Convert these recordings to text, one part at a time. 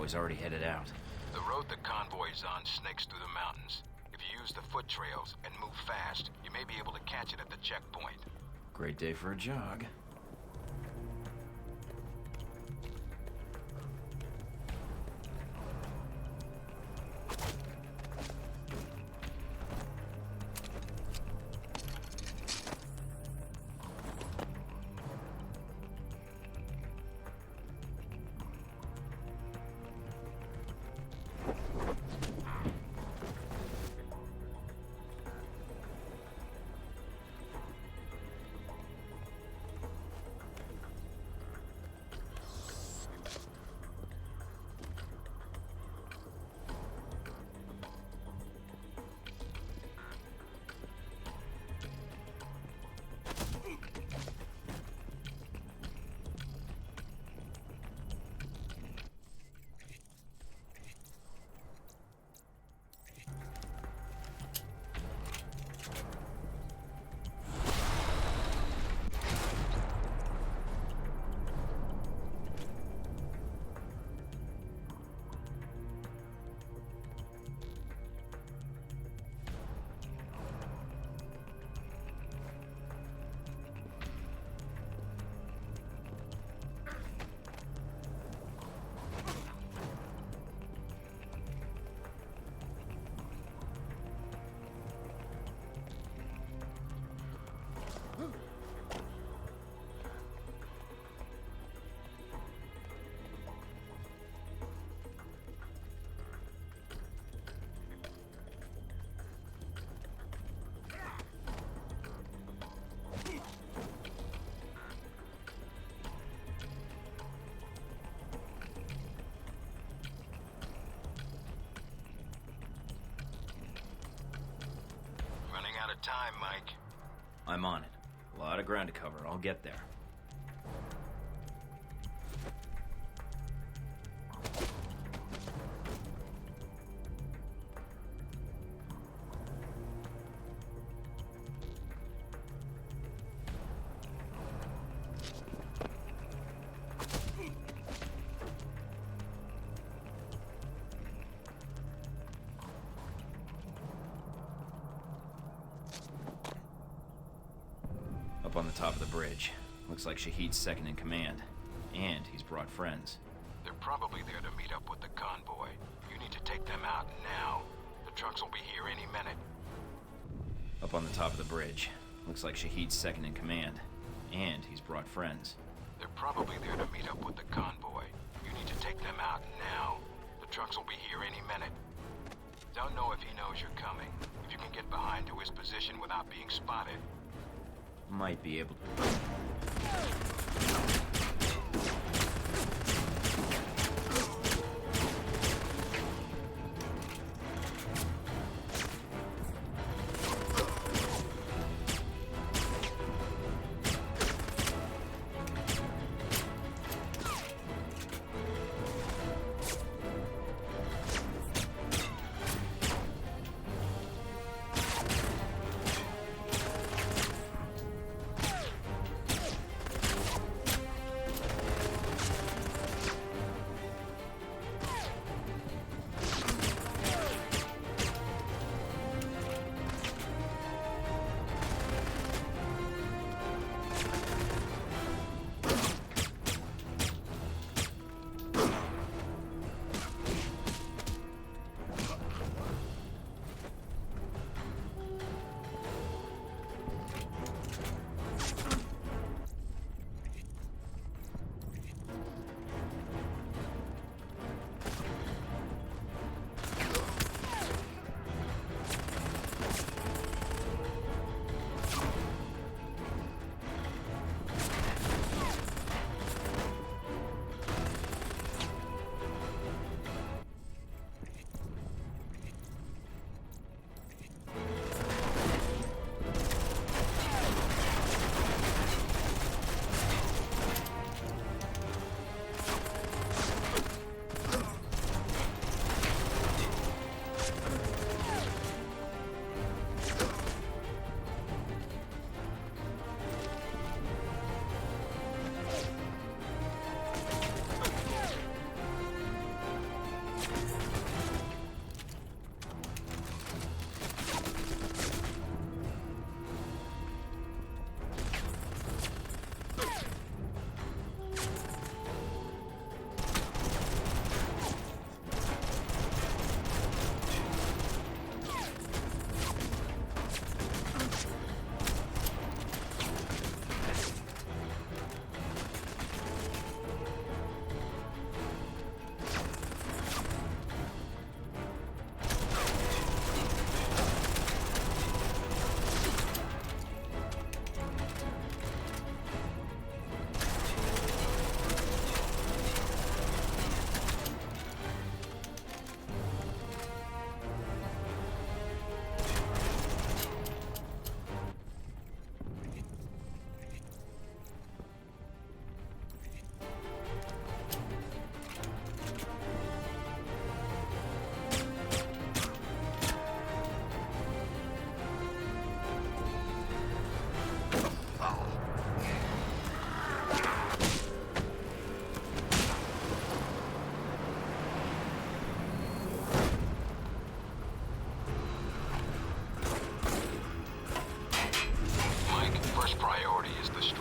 convoy's already headed out. The road the convoy's on snakes through the mountains. If you use the foot trails and move fast, you may be able to catch it at the checkpoint. Great day for a jog. Running out of time, Mike. I'm on it. A lot of ground to cover. I'll get there. Up on the top of the bridge. Looks like Shahid's second in command. And he's brought friends. They're probably there to meet up with the convoy. You need to take them out now. The trucks will be here any minute. Up on the top of the bridge. Looks like Shahid's second in command. And he's brought friends. They're probably there to meet up with the convoy. You need to take them out now. The trucks will be here any minute. Don't know if he knows you're coming. If you can get behind to his position without being spotted. Might be able to.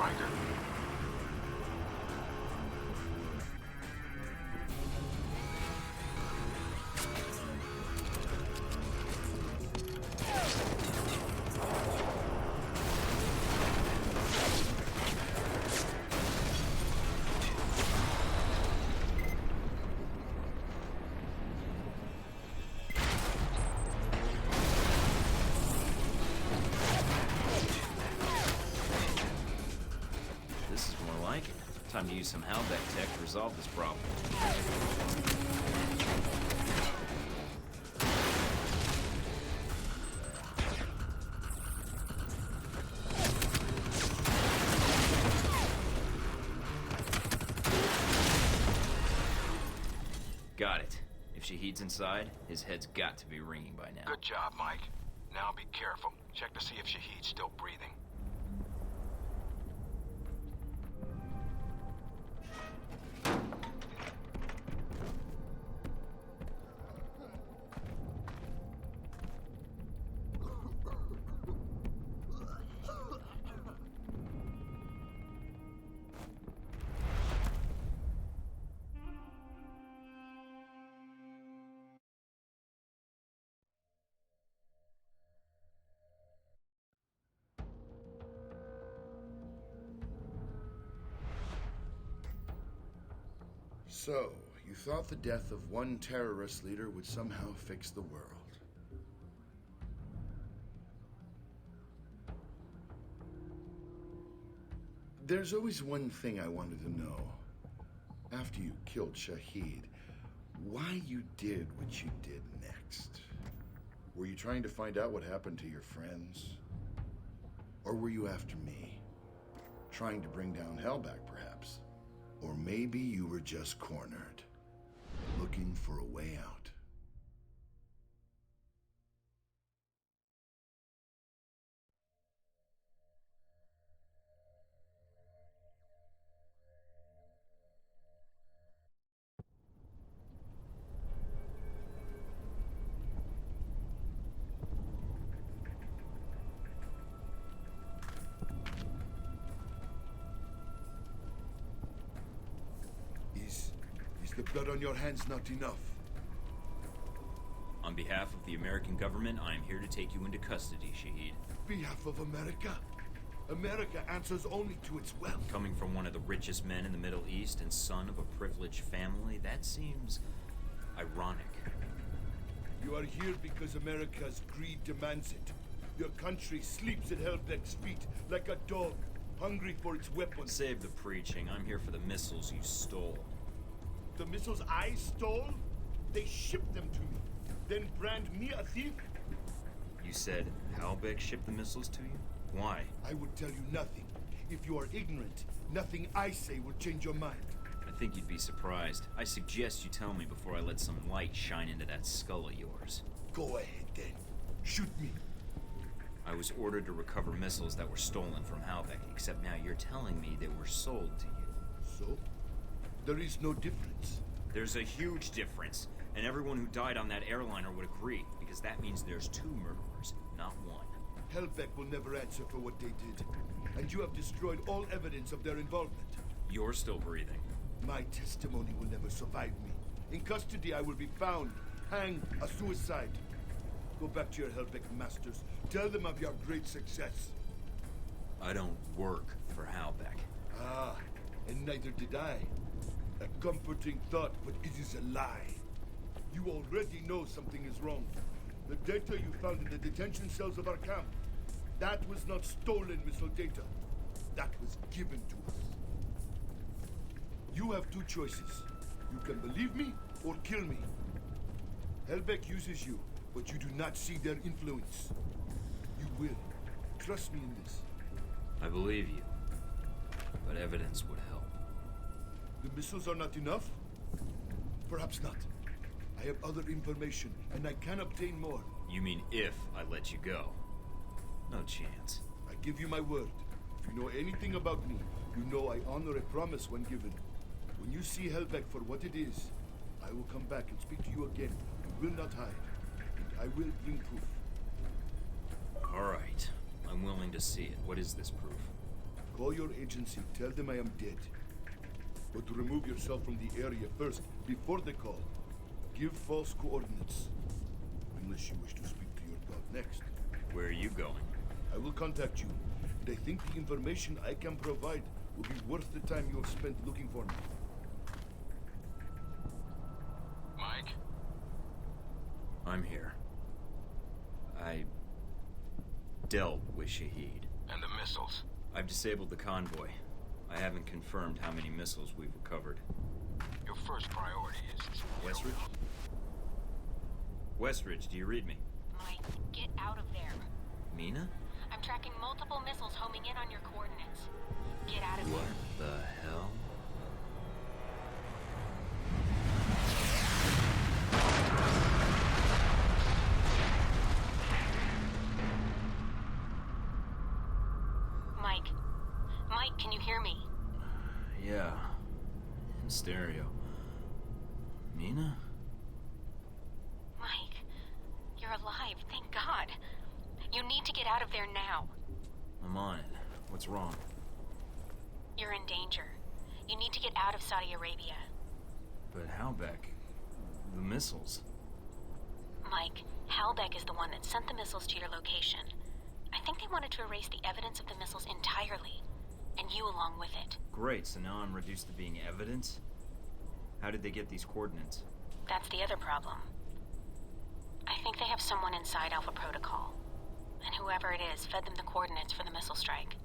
fighter. Time to use some Halbeck tech to resolve this problem. Got it. If Shahid's inside, his head's got to be ringing by now. Good job, Mike. Now be careful. Check to see if Shahid's still breathing. So, you thought the death of one terrorist leader would somehow fix the world. There's always one thing I wanted to know. After you killed Shahid, why you did what you did next. Were you trying to find out what happened to your friends? Or were you after me? Trying to bring down Halbeck, perhaps? Or maybe you were just cornered, looking for a way out. Is the blood on your hands not enough? On behalf of the American government, I am here to take you into custody, Shahid. Behalf of America? America answers only to its wealth. Coming from one of the richest men in the Middle East and son of a privileged family, that seems ironic. You are here because America's greed demands it. Your country sleeps at Halbeck's feet like a dog, hungry for its weapons. Save the preaching. I'm here for the missiles you stole. The missiles I stole? They shipped them to me. Then brand me a thief? You said Halbeck shipped the missiles to you? Why? I would tell you nothing. If you are ignorant, nothing I say will change your mind. I think you'd be surprised. I suggest you tell me before I let some light shine into that skull of yours. Go ahead then. Shoot me. I was ordered to recover missiles that were stolen from Halbeck, except now you're telling me they were sold to you. So? There is no difference. There's a huge difference, and everyone who died on that airliner would agree, because that means there's two murderers, not one. Halbeck will never answer for what they did, and you have destroyed all evidence of their involvement. You're still breathing. My testimony will never survive me. In custody, I will be found, hanged, a suicide. Go back to your Halbeck masters. Tell them of your great success. I don't work for Halbeck. Ah, and neither did I. A comforting thought, but it is a lie. You already know something is wrong. The data you found in the detention cells of our camp, that was not stolen missile data. That was given to us. You have two choices. You can believe me or kill me. Halbeck uses you, but you do not see their influence. You will. Trust me in this. I believe you, but evidence would help. The missiles are not enough? Perhaps not. I have other information, and I can obtain more. You mean if I let you go? No chance. I give you my word. If you know anything about me, you know I honor a promise when given. When you see Halbeck for what it is, I will come back and speak to you again. I will not hide, and I will bring proof. All right. I'm willing to see it. What is this proof? Call your agency, tell them I am dead. But remove yourself from the area first, before the call. Give false coordinates. Unless you wish to speak to your god next. Where are you going? I will contact you, and I think the information I can provide will be worth the time you have spent looking for me. Mike? I'm here. I dealt with Shahid. And the missiles? I've disabled the convoy. I haven't confirmed how many missiles we've recovered. Your first priority is... Westridge? Westridge, do you read me? Mike, get out of there. Mina? I'm tracking multiple missiles homing in on your coordinates. Get out of What there. the hell? Mike. Mike, can you hear me? Yeah. In stereo. Mina? Mike, you're alive, thank God. You need to get out of there now. I'm on it. What's wrong? You're in danger. You need to get out of Saudi Arabia. But Halbeck... the missiles... Mike, Halbeck is the one that sent the missiles to your location. I think they wanted to erase the evidence of the missiles entirely, and you along with it. Great, so now I'm reduced to being evidence? How did they get these coordinates? That's the other problem. I think they have someone inside Alpha Protocol, and whoever it is fed them the coordinates for the missile strike.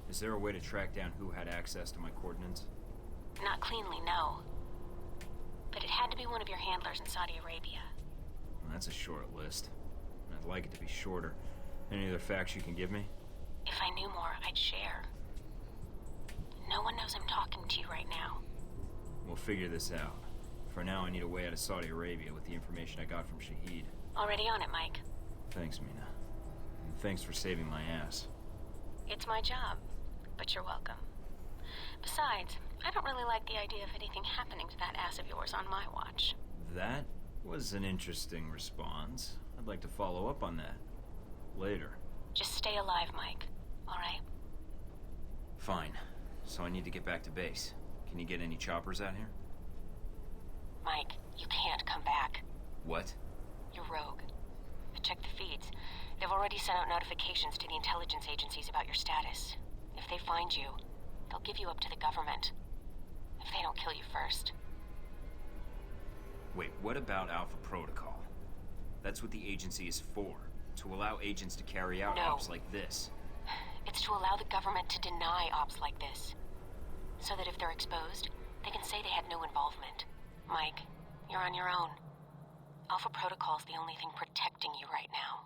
Is there a way to track down who had access to my coordinates? Not cleanly, no. But it had to be one of your handlers in Saudi Arabia. Well, that's a short list. I'd like it to be shorter. Any other facts you can give me? If I knew more, I'd share. No one knows I'm talking to you right now. We'll figure this out. For now, I need a way out of Saudi Arabia with the information I got from Shahid. Already on it, Mike. Thanks, Mina. And thanks for saving my ass. It's my job, but you're welcome. Besides, I don't really like the idea of anything happening to that ass of yours on my watch. That was an interesting response. I'd like to follow up on that. Later. Just stay alive, Mike. All right? Fine. So I need to get back to base. Can you get any choppers out here? Mike, you can't come back. What? You're rogue. I checked the feeds. They've already sent out notifications to the intelligence agencies about your status. If they find you, they'll give you up to the government. If they don't kill you first. Wait, what about Alpha Protocol? That's what the agency is for. To allow agents to carry out No. ops like this. It's to allow the government to deny ops like this. So that if they're exposed, they can say they had no involvement. Mike, you're on your own. Alpha Protocol's the only thing protecting you right now.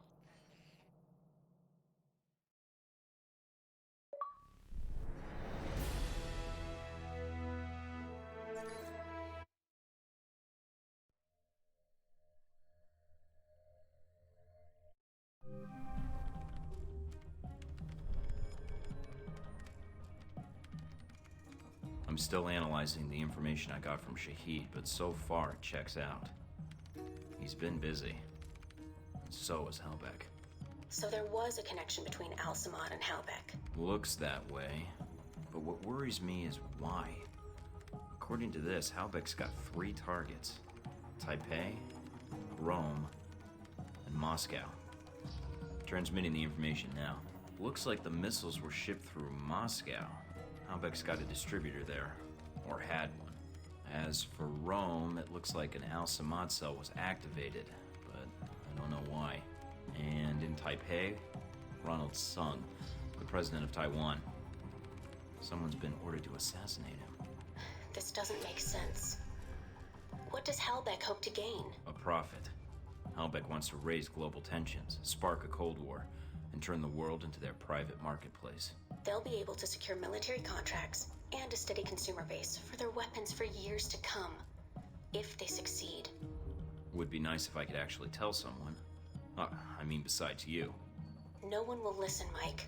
I'm still analyzing the information I got from Shahid, but so far it checks out. He's been busy. And so is Halbeck. So there was a connection between Al-Samad and Halbeck. Looks that way. But what worries me is why. According to this, Halbeck's got 3 targets. Taipei, Rome, and Moscow. Transmitting the information now. Looks like the missiles were shipped through Moscow. Halbeck's got a distributor there, or had one. As for Rome, it looks like an Al-Samad cell was activated, but I don't know why. And in Taipei, Ronald Sung, the president of Taiwan. Someone's been ordered to assassinate him. This doesn't make sense. What does Halbeck hope to gain? A profit. Halbeck wants to raise global tensions, spark a Cold War, and turn the world into their private marketplace. They'll be able to secure military contracts and a steady consumer base for their weapons for years to come, if they succeed. Would be nice if I could actually tell someone. I mean besides you. No one will listen, Mike.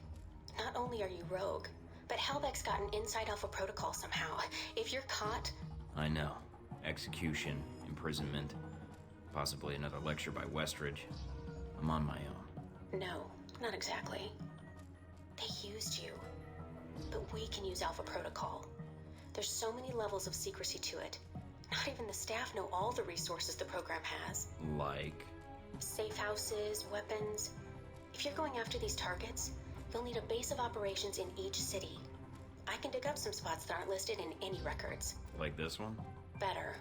Not only are you rogue, but Halbeck's gotten inside Alpha Protocol somehow. If you're caught... I know. Execution, imprisonment, possibly another lecture by Westridge. I'm on my own. No, not exactly. They used you. but we can use Alpha Protocol. There's so many levels of secrecy to it. Not even the staff know all the resources the program has. Like? Safe houses, weapons. If you're going after these targets, you'll need a base of operations in each city. I can dig up some spots that aren't listed in any records. Like this one? Better.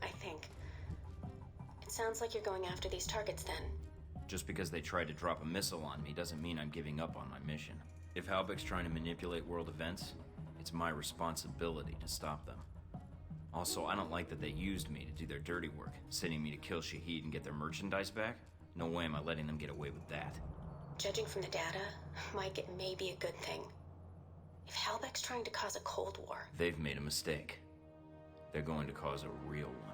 I think. It sounds like you're going after these targets then. Just because they tried to drop a missile on me doesn't mean I'm giving up on my mission. If Halbeck's trying to manipulate world events, it's my responsibility to stop them. Also, I don't like that they used me to do their dirty work, sending me to kill Shahid and get their merchandise back. No way am I letting them get away with that. Judging from the data, Mike, it may be a good thing. If Halbeck's trying to cause a Cold War... They've made a mistake. They're going to cause a real one.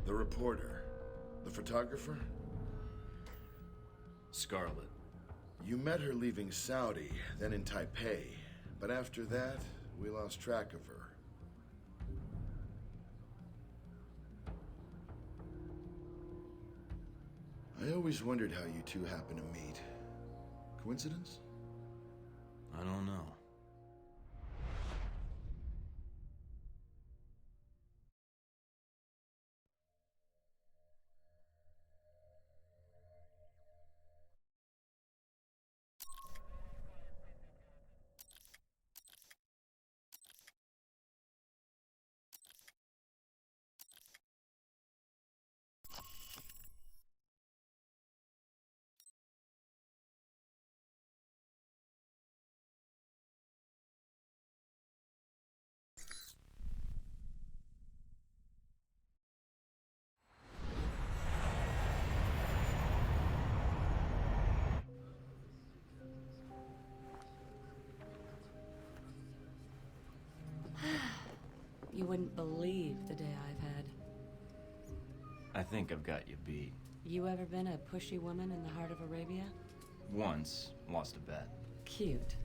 The reporter. The photographer? Scarlet. You met her leaving Saudi, then in Taipei. But after that, we lost track of her. I always wondered how you two happened to meet. Coincidence? I don't know. You wouldn't believe the day I've had. I think I've got you beat. You ever been a pushy woman in the heart of Arabia? Once, lost a bet. Cute.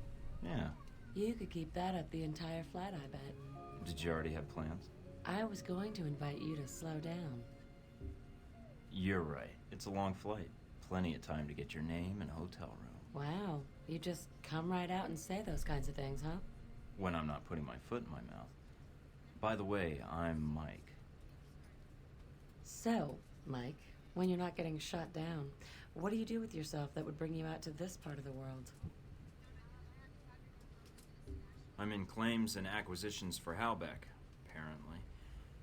Yeah. You could keep that up the entire flight, I bet. Did you already have plans? I was going to invite you to slow down. You're right. It's a long flight. Plenty of time to get your name and hotel room. Wow, you just come right out and say those kinds of things, huh? When I'm not putting my foot in my mouth. By the way, I'm Mike. So, Mike, when you're not getting shot down, what do you do with yourself that would bring you out to this part of the world? I'm in claims and acquisitions for Halbeck, apparently.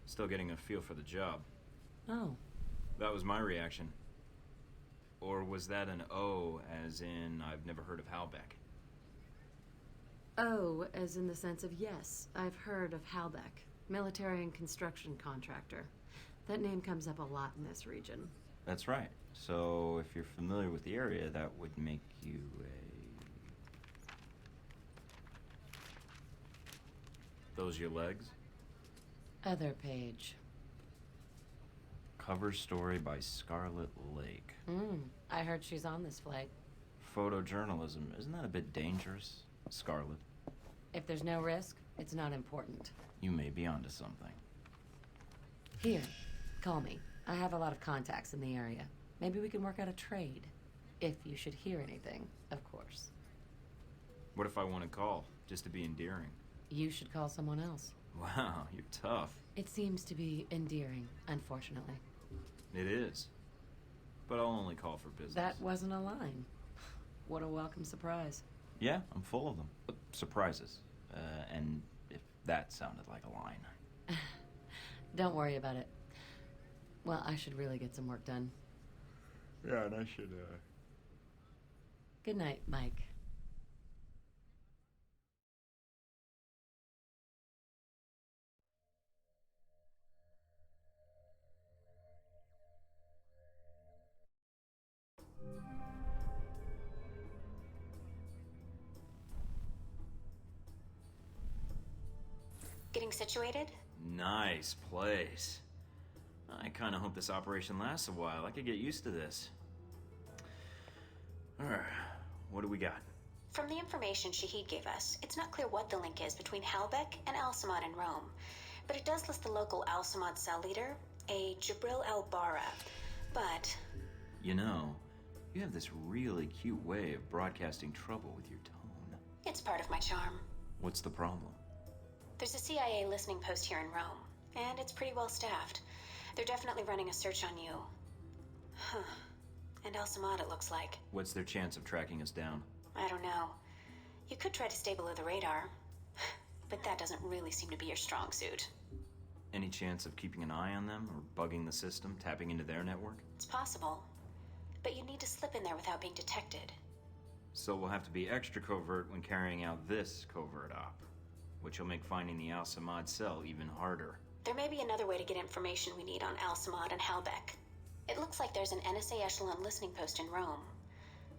Still getting a feel for the job. Oh. That was my reaction. Or was that an O, as in I've never heard of Halbeck? Oh, as in the sense of yes, I've heard of Halbeck, military and construction contractor. That name comes up a lot in this region. That's right. So if you're familiar with the area, that would make you a... Those your legs? Other page. Cover story by Scarlet Lake. I heard she's on this flight. Photojournalism, isn't that a bit dangerous, Scarlet? If there's no risk, it's not important. You may be onto something. Here, call me. I have a lot of contacts in the area. Maybe we can work out a trade. If you should hear anything, of course. What if I want to call, just to be endearing? You should call someone else. Wow, you're tough. It seems to be endearing, unfortunately. It is. But I'll only call for business. That wasn't a line. What a welcome surprise. Yeah, I'm full of them. Surprises. And if that sounded like a line. Don't worry about it. Well, I should really get some work done. Yeah, and I should, Good night, Mike. Getting situated? Nice place. I kind of hope this operation lasts a while. I could get used to this. Alright, what do we got? From the information Shahid gave us, it's not clear what the link is between Halbech and Al-Samad in Rome. But it does list the local Al-Samad cell leader, a Jibril al-Bara. But... You know, you have this really cute way of broadcasting trouble with your tone. it's part of my charm. What's the problem? There's a CIA listening post here in Rome, and it's pretty well staffed. They're definitely running a search on you. Huh. And Al-Samad, it looks like. What's their chance of tracking us down? I don't know. You could try to stay below the radar, but that doesn't really seem to be your strong suit. Any chance of keeping an eye on them, or bugging the system, tapping into their network? It's possible, but you need to slip in there without being detected. So we'll have to be extra covert when carrying out this covert op, which will make finding the Al-Samad cell even harder. There may be another way to get information we need on Al-Samad and Halbech. It looks like there's an NSA Echelon listening post in Rome.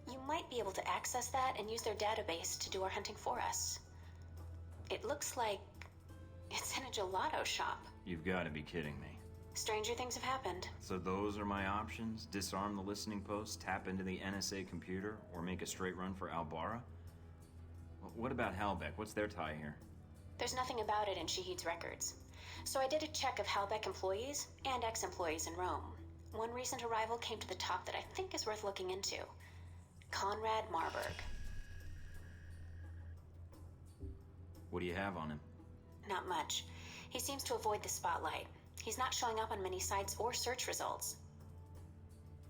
You might be able to access that and use their database to do our hunting for us. It looks like it's in a gelato shop. You've got to be kidding me. Stranger things have happened. So those are my options? Disarm the listening post, tap into the NSA computer, or make a straight run for Al-Bara? What about Halbech? What's their tie here? There's nothing about it in Shahid's records. So I did a check of Halbech employees and ex-employees in Rome. One recent arrival came to the top that I think is worth looking into. Conrad Marburg. What do you have on him? Not much. He seems to avoid the spotlight. He's not showing up on many sites or search results.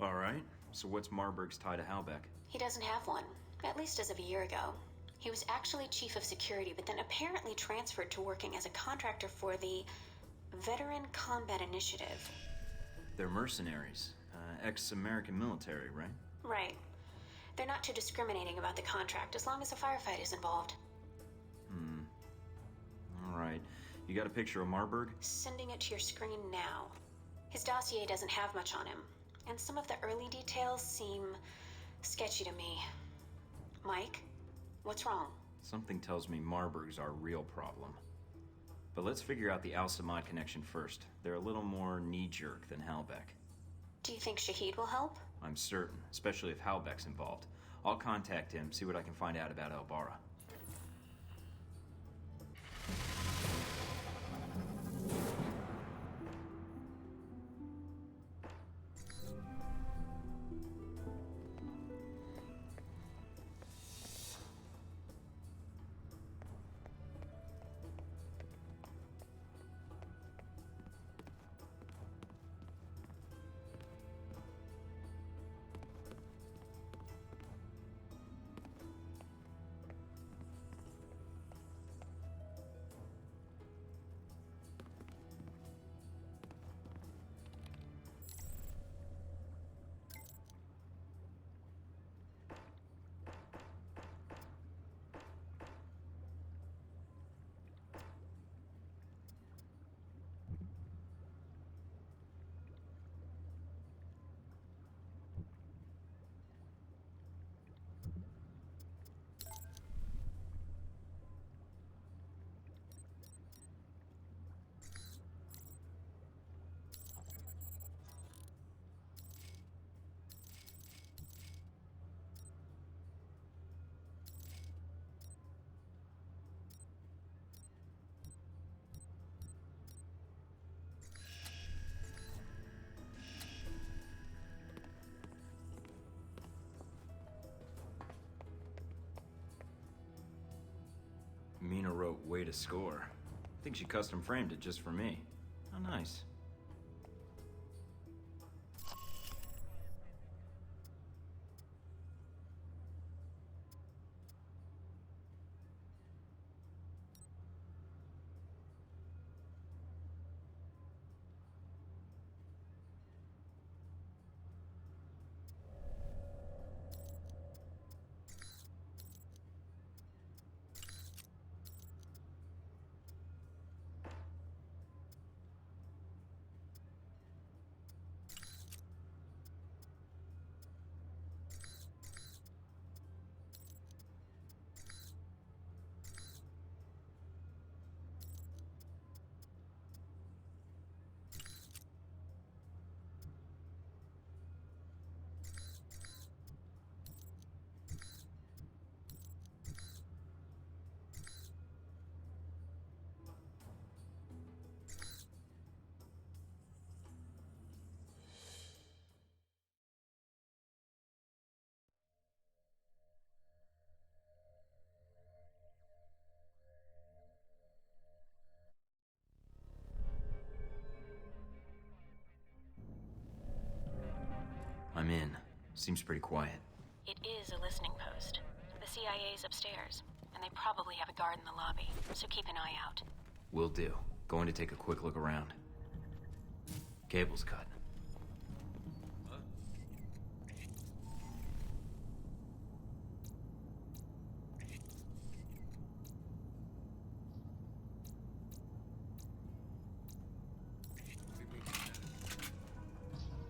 All right. So what's Marburg's tie to Halbech? He doesn't have one, at least as of a year ago. He was actually chief of security, but then apparently transferred to working as a contractor for the Veteran Combat Initiative. They're mercenaries. Ex-American military, right? Right. They're not too discriminating about the contract as long as a firefight is involved. All right. You got a picture of Marburg? Sending it to your screen now. His dossier doesn't have much on him, and some of the early details seem sketchy to me. Mike, what's wrong? Something tells me Marburg's our real problem. But let's figure out the Al-Samad connection first. They're a little more knee-jerk than Halbech. Do you think Shahid will help? I'm certain, especially if Halbech's involved. I'll contact him, see what I can find out about Al-Bara. Mina wrote "way to score." I think she custom framed it just for me. How nice. Seems pretty quiet. It is a listening post. The CIA's upstairs, and they probably have a guard in the lobby, so keep an eye out. Will do. Going to take a quick look around. Cable's cut.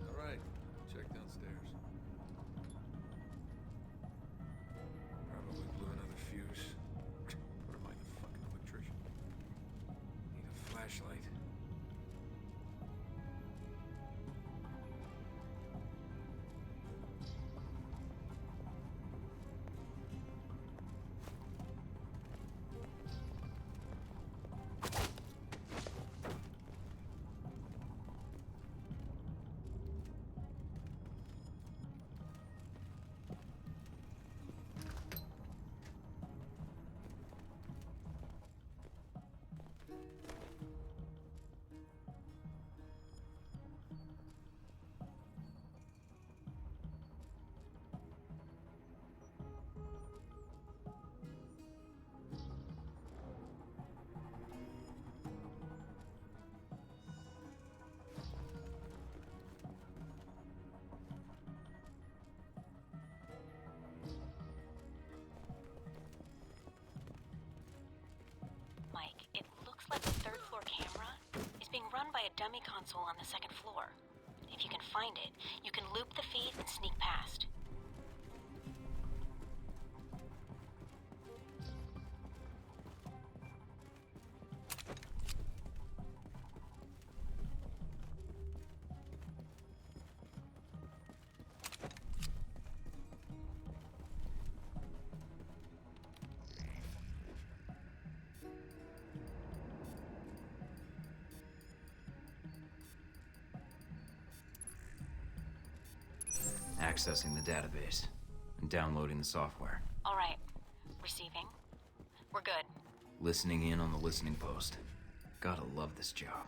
All right, check downstairs. Probably blew another fuse. What am I, the fucking electrician? Need a flashlight. Mike, it looks like the third floor camera is being run by a dummy console on the second floor. If you can find it, you can loop the feed and sneak past. Accessing the database and downloading the software. All right. Receiving. We're good. Listening in on the listening post. Gotta love this job.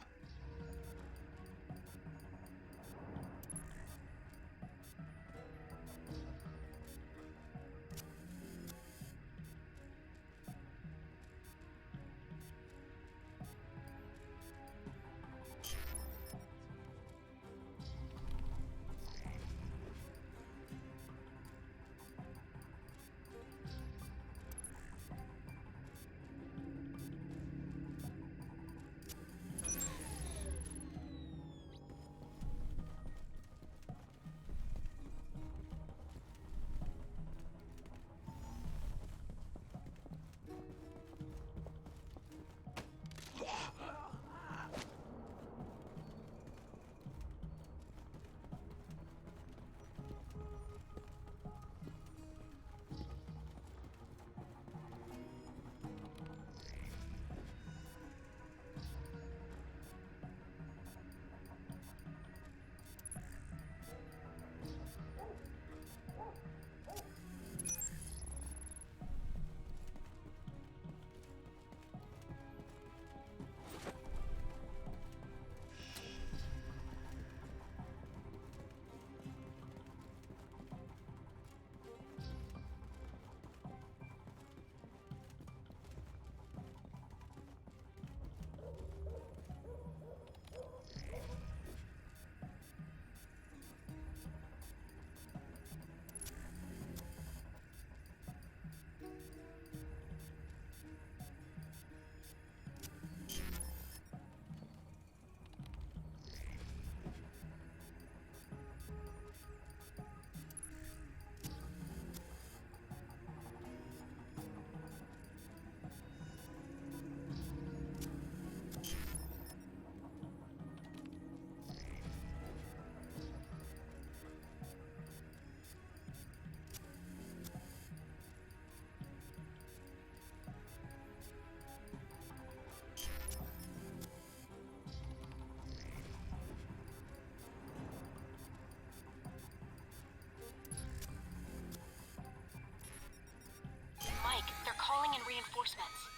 calling in reinforcements.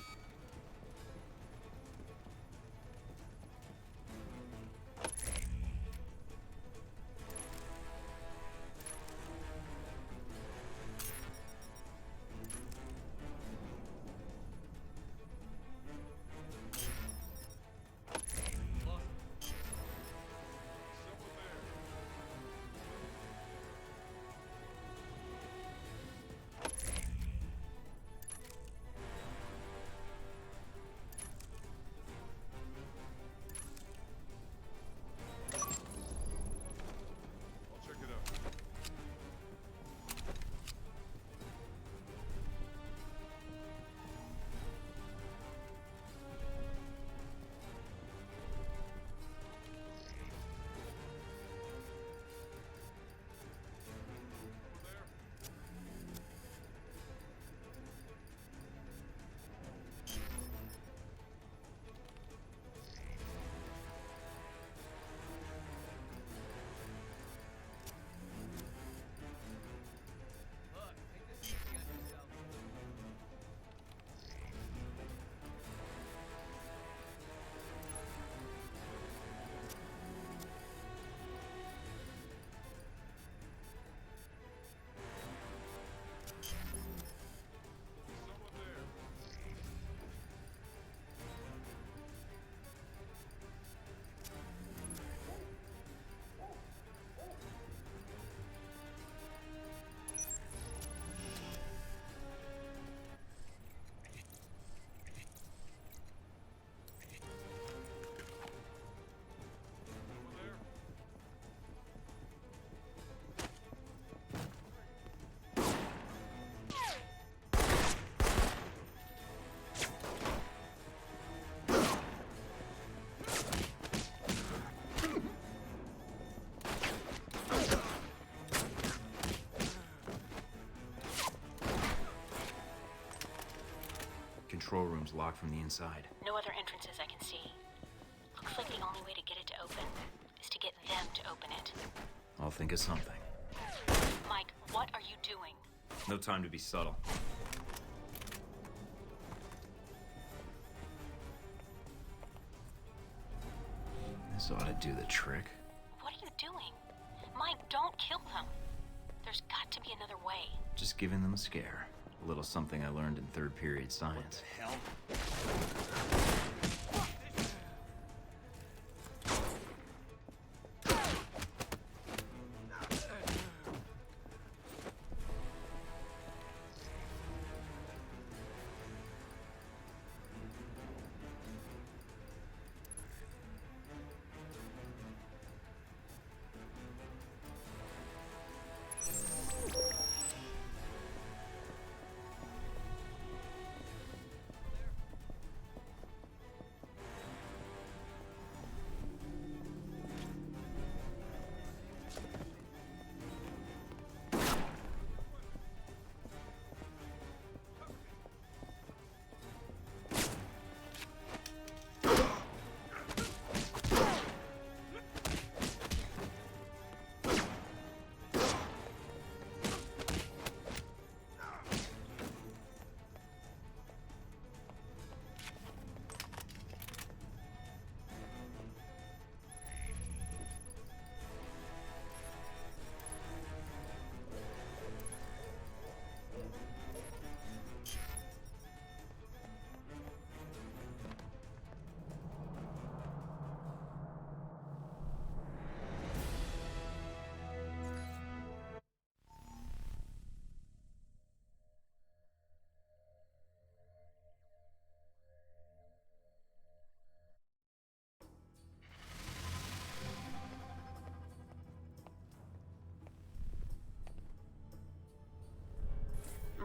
control room's locked from the inside. No other entrances I can see. Looks like the only way to get it to open is to get them to open it. I'll think of something. Mike, what are you doing? No time to be subtle. This ought to do the trick. What are you doing? Mike, don't kill them. There's got to be another way. Just giving them a scare. A little something I learned in third period science. Hell.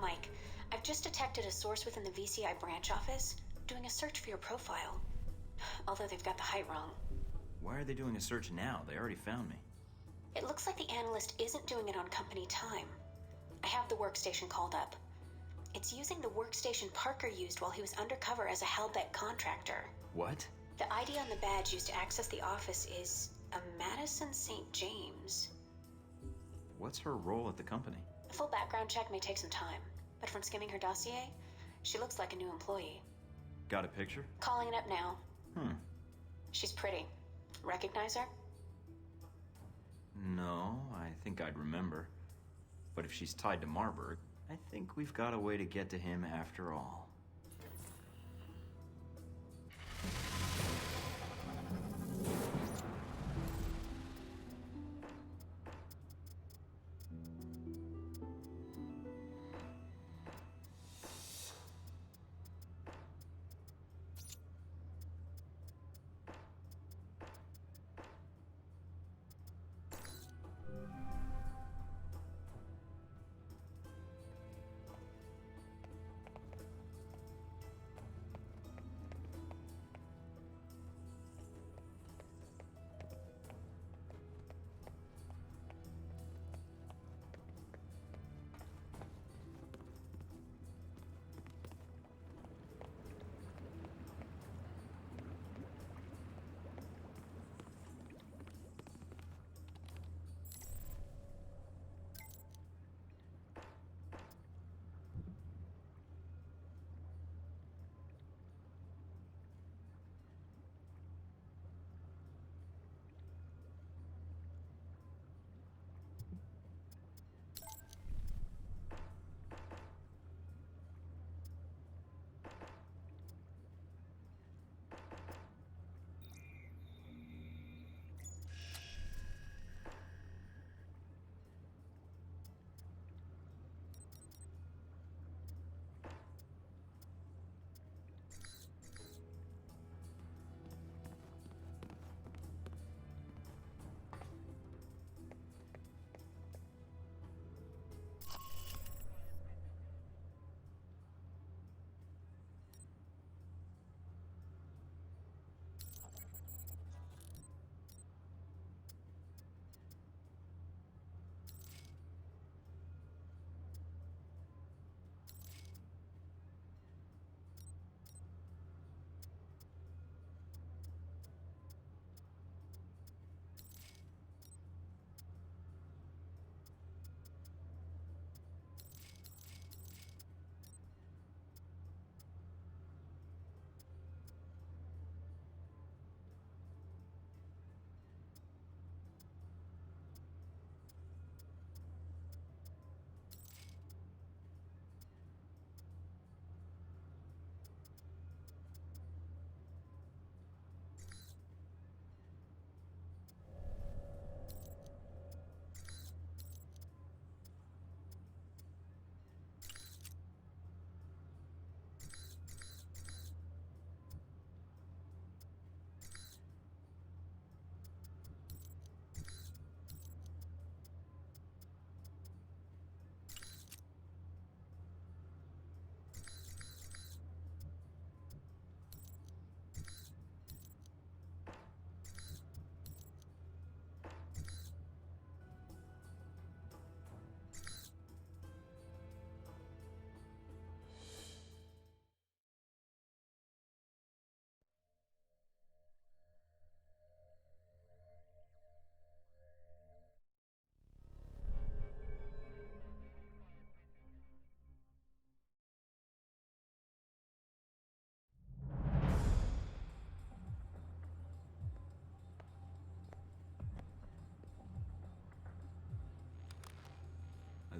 Mike, I've just detected a source within the VCI branch office doing a search for your profile. Although they've got the height wrong. Why are they doing a search now? They already found me. It looks like the analyst isn't doing it on company time. I have the workstation called up. It's using the workstation Parker used while he was undercover as a Halbeck contractor. What? The ID on the badge used to access the office is a Madison St. James. What's her role at the company? A full background check may take some time, but from skimming her dossier, she looks like a new employee. Got a picture? Calling it up now. She's pretty. Recognize her? No, I think I'd remember. But if she's tied to Marburg, I think we've got a way to get to him after all.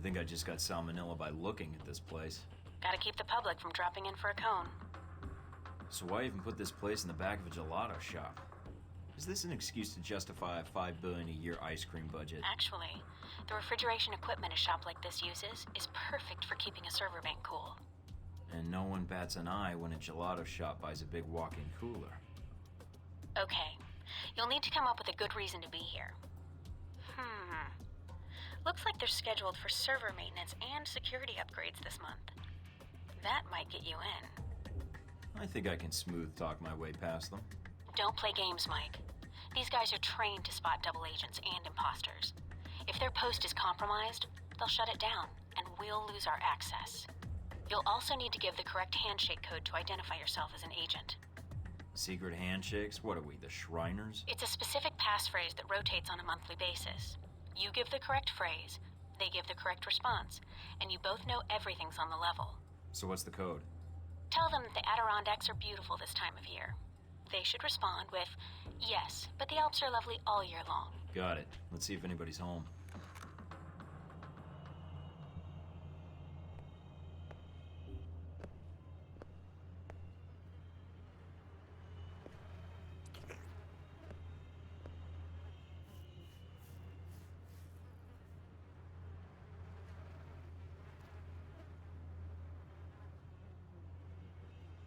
think I just got salmonella by looking at this place. Gotta keep the public from dropping in for a cone. So why even put this place in the back of a gelato shop? Is this an excuse to justify a $5 billion a year ice cream budget? Actually, the refrigeration equipment a shop like this uses is perfect for keeping a server bank cool. And no one bats an eye when a gelato shop buys a big walk-in cooler. Okay, you'll need to come up with a good reason to be here. Looks like they're scheduled for server maintenance and security upgrades this month. That might get you in. I think I can smooth talk my way past them. Don't play games, Mike. These guys are trained to spot double agents and imposters. If their post is compromised, they'll shut it down, and we'll lose our access. You'll also need to give the correct handshake code to identify yourself as an agent. Secret handshakes? What are we, the Shriners? It's a specific passphrase that rotates on a monthly basis. You give the correct phrase, they give the correct response, and you both know everything's on the level. So what's the code? Tell them that the Adirondacks are beautiful this time of year. They should respond with, yes, but the Alps are lovely all year long. Got it. Let's see if anybody's home.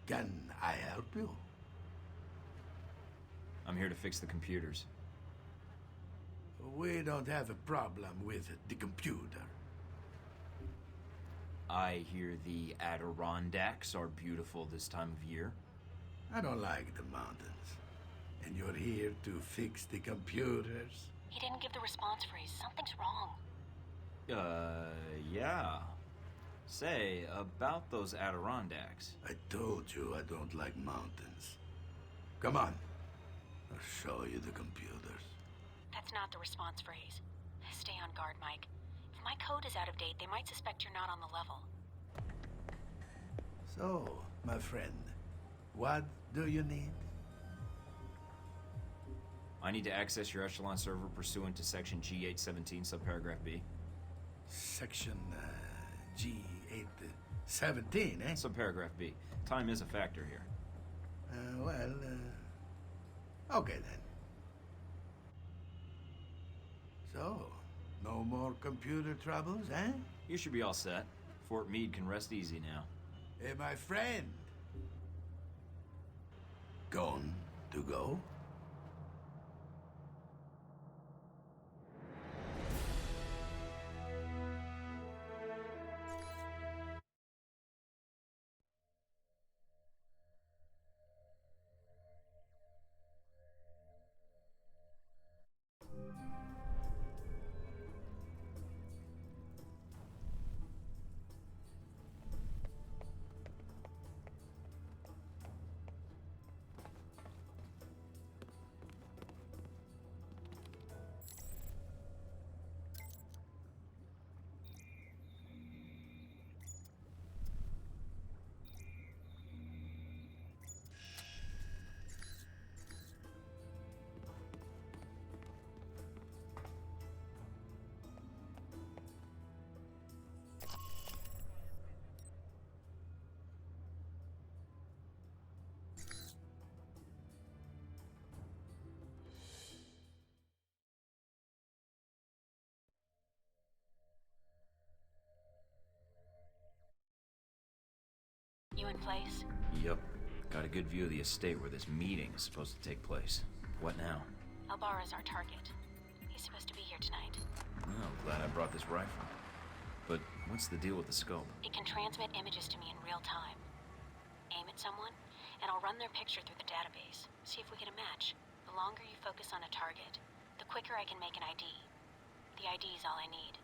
Can I help you? I'm here to fix the computers. We don't have a problem with the computer. I hear the Adirondacks are beautiful this time of year. I don't like the mountains. And you're here to fix the computers? He didn't give the response phrase. Something's wrong. Yeah. Say, about those Adirondacks. I told you I don't like mountains. Come on. I'll show you the computers. That's not the response phrase. Stay on guard, Mike. If my code is out of date, they might suspect you're not on the level. So, my friend, what do you need? I need to access your Echelon server pursuant to Section G817, subparagraph B. Section G817, eh? Subparagraph B. Time is a factor here. Okay then. So, no more computer troubles, eh? You should be all set. Fort Meade can rest easy now. Hey, my friend. Gone to go? You in place? Yep. Got a good view of the estate where this meeting is supposed to take place. What now? Alvara's our target. He's supposed to be here tonight. Oh, glad I brought this rifle. But what's the deal with the scope? It can transmit images to me in real time. Aim at someone, and I'll run their picture through the database. See if we get a match. The longer you focus on a target, the quicker I can make an ID. The ID is all I need.